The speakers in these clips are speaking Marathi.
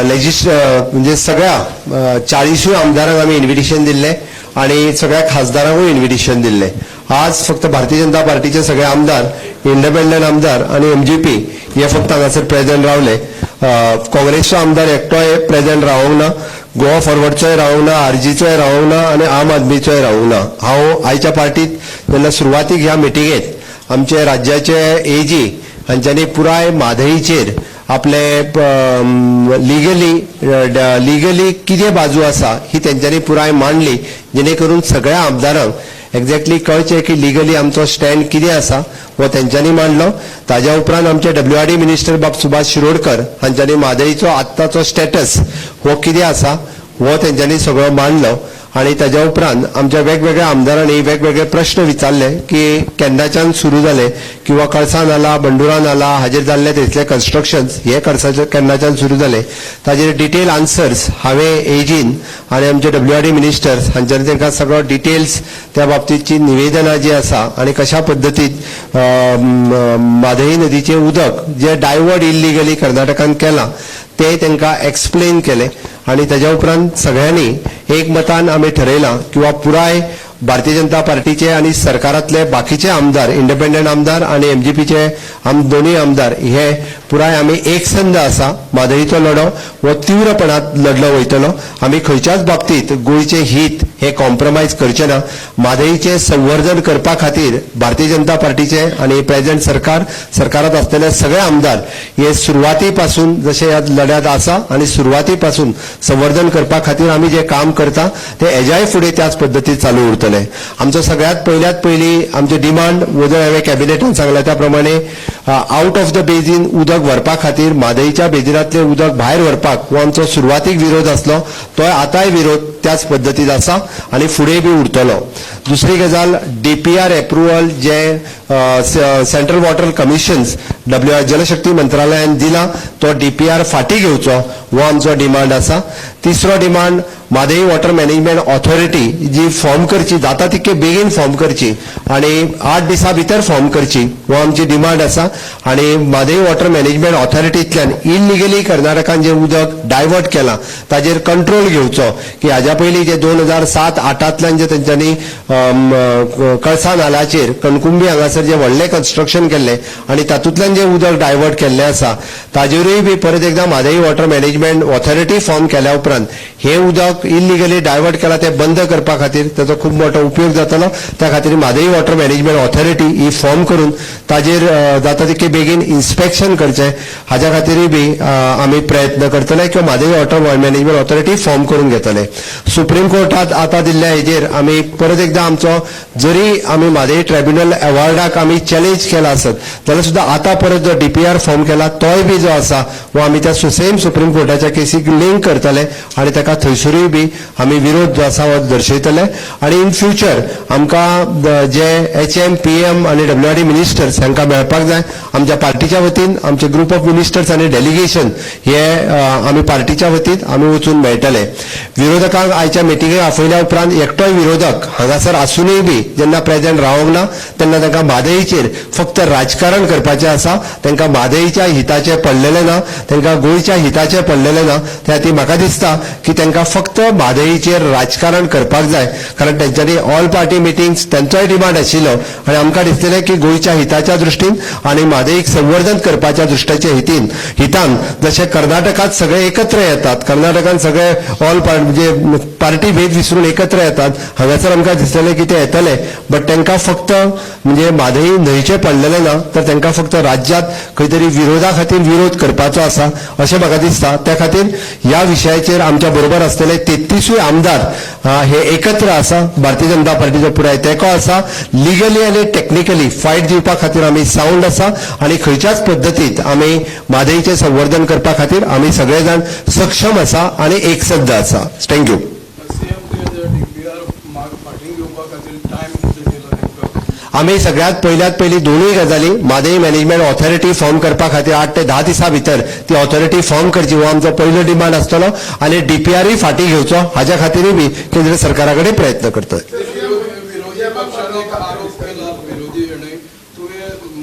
म्हणजे सगळ्या 40 आमदारांक आम्ही इन्व्हिटेशन दिले आणि सगळ्या खासदारांकूय इन्व्हिटेशन दिले. आज फक्त भारतीय जनता पार्टीचे सगळे आमदार, इंडिपेंडंट आमदार आणि एमजीपी हे फक्त हांगासर प्रेझेंट रावले. काँग्रेसचो आमदार एकटोय प्रेझेंट रावंक ना, गोवा फॉरवर्डचोय रावंक ना, आरजीचोय रावंक ना आणि आम आदमीचोय रावंक ना. हांव आयच्या पार्टीत जेन्ना सुरवातीक ह्या मिटिंगेत आमचे राज्याचे एजी हांच्यांनी पुराय म्हादईचेर आपले लिगली कितें बाजू आसा ही तेंच्यांनी पुराय मांडली, जेणे करून सगळ्या आमदारांक एक्झॅक्टली कळचे की लिगली आमचो स्टँड कितें आसा हो तेंच्यांनी मांडलो. ताज्या उपरांत आमचे WRD मिनिस्टर बाब सुभाष शिरोडकर हांच्यांनी म्हादईचो आत्ताचो स्टेटस हो कितें आसा हो तेंच्यांनी सगळो मांडलो. आणि ताज्या उपरांत आमच्या वेगवेगळ्या आमदारांनी वेगवेगळे प्रश्न विचारले की केन्नाच्यान सुरू जाले किंवा कळसा नाला, बंडुरा नाला हाजेर जाल्ले तितले कन्स्ट्रक्शन्स हे केन्नाच्यान सुरू जाले ताजेर डिटेल आन्सर्स हांवें एजीन आणि आमचे WRD मिनिस्टर्स हांच्यांनी तांकां सगळो डिटेल्स त्या बाबतीतची निवेदनां जी आसा आणि कशा पद्दतीन म्हादई नदीचें उदक जे डायवर्ट इल्लिगली कर्नाटकान केलां ते तांकां एक्सप्लेन केले. आणि ताज्या उपरांत सगळ्यांनी एकमतान आमी ठरयलां किंवा पुराय भारतीय जनता पार्टीचे आणि सरकारातले बाकीचे आमदार, इंडिपेंडंट आमदार आणि एमजीपीचे दोन्ही आमदार हे पुराय आमी एकसंध आसा. म्हादईचो लढो हो तीव्रपणात लढलो वयतलो. आमी खंयच्याच बाबतीत गोंयचे हित हे कॉम्प्रोमायज करचे ना. म्हादईचे संवर्धन करपा खातीर भारतीय जनता पार्टीचे आणि प्रेझेंट सरकारात असलेले सगळे आमदार हे सुरवाती पासून जसे ह्या लढ्यात आसा आणि सुरवाती पासून संवर्धन करपा खातीर आमी जे काम करता ते हेज्याय फुडें त्याच पद्दतीन चालू उरतले. आमचो सगळ्यात पयली आमचे डिमांड वदळ हांवें कॅबिनेटान सांगला त्या प्रमाणे आउट ऑफ द बेजीन उदक व्हरपा खातीर म्हादईच्या बेजिनातले उदक भायर व्हरपाक हो आमचो सुरवातीक विरोध आसलो, तो आतांय विरोध त्याच पद्दतीन आसा आणि फुडें बी उरतलो. दुसरी गजाल DPR एप्रुवल जे सेंट्रल वॉटर कमिशन्स जलशक्ती मंत्रालयान दिला तो DPR फाटी घेवचो हो आमचो डिमांड आसा. तिसरो demand Mhadei water management authority जी फॉर्म करची जाता तितके बेगीन फॉर्म करची आणि 8 दिसां भितर फॉर्म करची हो आमची डिमांड आसा. आणि म्हादई वॉटर मॅनेजमेंट ऑथॉरिटींतल्यान इलिगली कर्नाटकान जे उदक डायवर्ट केलां ताजेर कंट्रोल घेवचो की हाज्या पयलीं जे 2007-08तल्यान जे तेंच्यांनी कळसा नाल्याचेर कणकुंबी हांगासर जे व्हडले कन्स्ट्रक्शन केल्ले आणि तातूंतल्यान जे उदक डायवर्ट केल्लें आसा ताजेरूय बी परत एकदा Mhadei water management authority form केल्या उपरांत हे उदक इलिगली डायवर्ट केला ते बंद करपा खातीर ताचो खूब मोठो उपयोग जातलो. त्या खातीर म्हादई वॉटर मॅनेजमेंट ऑथॉरिटी ही फॉर्म करून ताजेर जाता तितके बेगीन इन्स्पेक्शन करचें हाज्या खातीरूय बी आमी प्रयत्न करतले किंवा Mhadei water management authority form करून घेतले. सुप्रीम कोर्टात आतां दिल्ल्या हेजेर आमी परत एकदा आमचो जरी आमी म्हादई ट्रायब्युनल अवॉर्डाक आमी चॅलेंज केला आसत जाल्यार सुद्दां आतां परत जो DPR फॉर्म केला तोय बी जो आसा वो आमी त्या सेम सुप्रीम कोर्टाच्या केसीक लिंक करतले आणि ताका थंयसरूय बी आमी विरोध जो आसा हो दर्शयतले. आणि इन फ्युचर आमकां जे HM, PM आणि WRD मिनिस्टर्स हांकां मेळपाक जाय. आमच्या पार्टीच्या वतीन आमचे ग्रुप ऑफ मिनिस्टर्स आणि डेलिगेशन हे आमी पार्टीच्या वतीन आमी वचून मेळटले. विरोधकांक आयच्या मिटिंगेक आपयल्या उपरांत एकटोय विरोधक हांगासर आसूनय बी जेन्ना प्रेझेंट रावंक ना तेन्ना तांकां म्हादईचेर फक्त राजकारण करपाचें आसा. तांकां म्हादईच्या हिताचें पडलेलें ना, तांकां गोंयच्या हिताचें पडलेलें ना. त्या खातीर म्हाका दिसता की तांकां फक्त म्हादईचेर राजकारण करपाक जाय. कारण तेंच्यांनी ऑल पार्टी मिटिंग्स तेंचोय डिमांड आशिल्लो आणि आमकां दिसलेलें की गोंयच्या हिताच्या दृश्टीन आणि म्हादईक संवर्धन करपाच्या दृश्टीचे हितान जशे कर्नाटकात सगळे एकत्र येतात, कर्नाटकान सगळे ऑल म्हणजे पार्टी भेद विसरून एकत्र येतात, हांगासर आमकां दिसलेलें की ते येतले. बट तांकां फक्त म्हणजे म्हादई न्हंयचें पडलेलें ना तर तांकां फक्त राज्यात खंय तरी विरोधा खातीर विरोध करपाचो आसा अशें म्हाका दिसता. त्या खातीर ह्या विशयाचेर आमच्या बरोबर असलेले 33 आमदार हे एकत्र आसा. भारतीय जनता पार्टीचो पुराय तेंको आसा. लिगली आनी टेक्निकली फायट दिवपा खातीर आमी सावंड आसा आणि खंयच्याच पद्दतीत आमी म्हादईचें संवर्धन करपा खातीर आमी सगळे जाण सक्षम आसा आणि एकसद्ध आसा. थँक्यू. आमी सगळ्यात पयली दोनूय गजाली म्हादई मॅनेजमेंट ऑथॉरिटी फॉर्म करपा खातीर 8 ते 10 दिसां भितर ती ऑथॉरिटी फॉर्म करची हो आमचो पयलो डिमांड आसतलो आणि DPRय फाटी घेवचो हाज्या खातीरूय बी केंद्र सरकारा कडेन प्रयत्न करतले.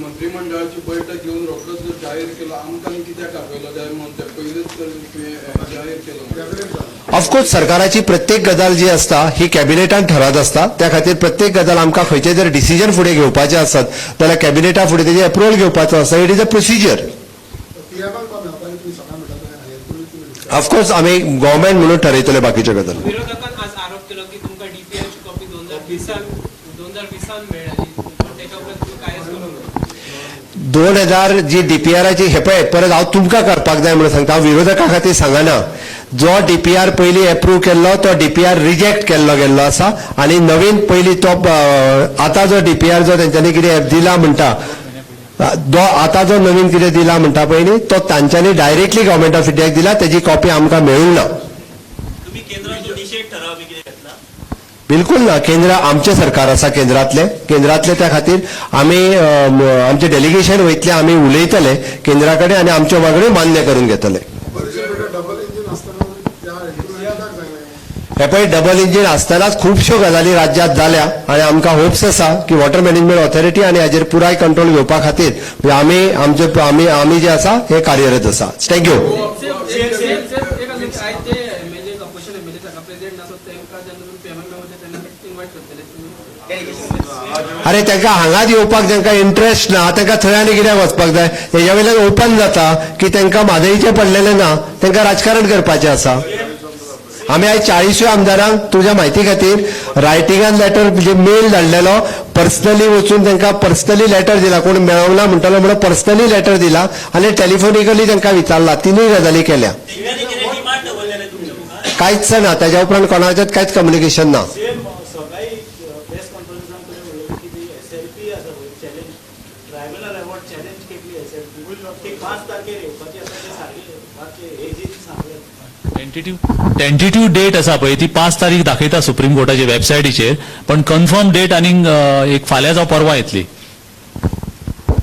मंत्रिमंडळाची बैठक घेऊन रोखडोच जाहीर केला आमकां कित्याक आपयलो जाय म्हणून पयलींच ऑफकोर्स सरकाराची प्रत्येक गजाल जी असता ही कॅबिनेटान ठरत असता. त्या खातीर प्रत्येक गजाल आमकां खंयचे जर डिसिजन फुडें घेवपाचे आसत जाल्यार कॅबिनेटा फुडें तेजे अप्रुवल घेवपाचो आसता. It is a procedure. Of course आमी गव्हर्मेंट म्हणून ठरयतले बाकीच्यो गजाली. विरोधकांनी आज आरोप केलो की तुमकां डीपीआरची कॉपी 2020 मेळ्ळी, पण तेच्या उपरांत तुम्ही कांयच करूंक ना. 2000 जी डीपीआरची हे पळय परत हांव तुमकां करपाक जाय म्हणून सांगता. हांव विरोधका खातीर सांगना. जो डीपीआर पयलीं अप्रूव्ह केल्लो तो डीपीआर रिजेक्ट केल्लो गेल्लो आसा आनी नवीन पयलीं तो आतां जो डीपीआर जो तेंच्यांनी कितें दिला म्हणटा आता जो नवीन कितें दिला म्हणटा पळय न्ही तो तांच्यांनी डायरेक्टली गव्हर्मेंट ऑफ इंडियाक दिला. तेजी कॉपी आमकां मेळूंक ना. तुम्ही केंद्राचो निषेध ठराव बी कितें घेतला? बिलकुल ना. केंद्र आमचे सरकार आसा केंद्रातले त्या खातीर आमी आमचे डेलिगेशन वयतले आमी उलयतले केंद्रा कडेन आनी आमच्यो मागण्यो मान्य करून घेतले. हे पळय डबल इंजीन आसतनाच खुबश्यो गजाली राज्यांत जाल्या आनी आमकां होप्स आसा की वॉटर मॅनेजमेंट ऑथॉरिटी आनी हाजेर पुराय कंट्रोल घेवपा खातीर आमी जे आसा हे कार्यरत आसा. थँक्यू. अरे तांकां हांगाच येवपाक जांकां इंटरेस्ट ना तांकां थंय आनी कित्याक वचपाक जाय. हेज्या वयल्यान ओपन जाता की तांकां म्हादईचें पडलेलें ना, तांकां राजकारण करपाचें आसा. आमी आयज 40 आमदारांक तुज्या म्हायती खातीर रायटिंगान लेटर म्हणजे मेल धाडलेलो. पर्सनली वचून तांकां पर्सनली लेटर दिला. कोण मेळोंक ना म्हणटालो म्हणून पर्सनली लेटर दिला आनी टेलिफोनिकली तांकां विचारला. तिनूय गजाली केल्या. तेंच्यांनी कितें डिमांड दवरलेले तुमच्या मुखार? कांयच ना. ताज्या उपरांत कोणाचेंच कांयच कम्युनिकेशन ना. सकाळी प्रेस कॉन्फरन्सान कडेन उलयलें की एसएलपी आसा पळय चॅलेंज ट्रायबल अवॉर्ड चॅलेंज केल्ली एसएलपी ती 5 तारखेर येवपाची आसा ते सारके मातशें एजीन सांगलें. टेंटेटिव्ह डेट आसा पळय ती 5 तारीख दाखयता सुप्रीम कोर्टाच्या वेबसायटीचेर, पण कन्फर्म डेट आनीक एक फाल्यां जावं परवा येतली.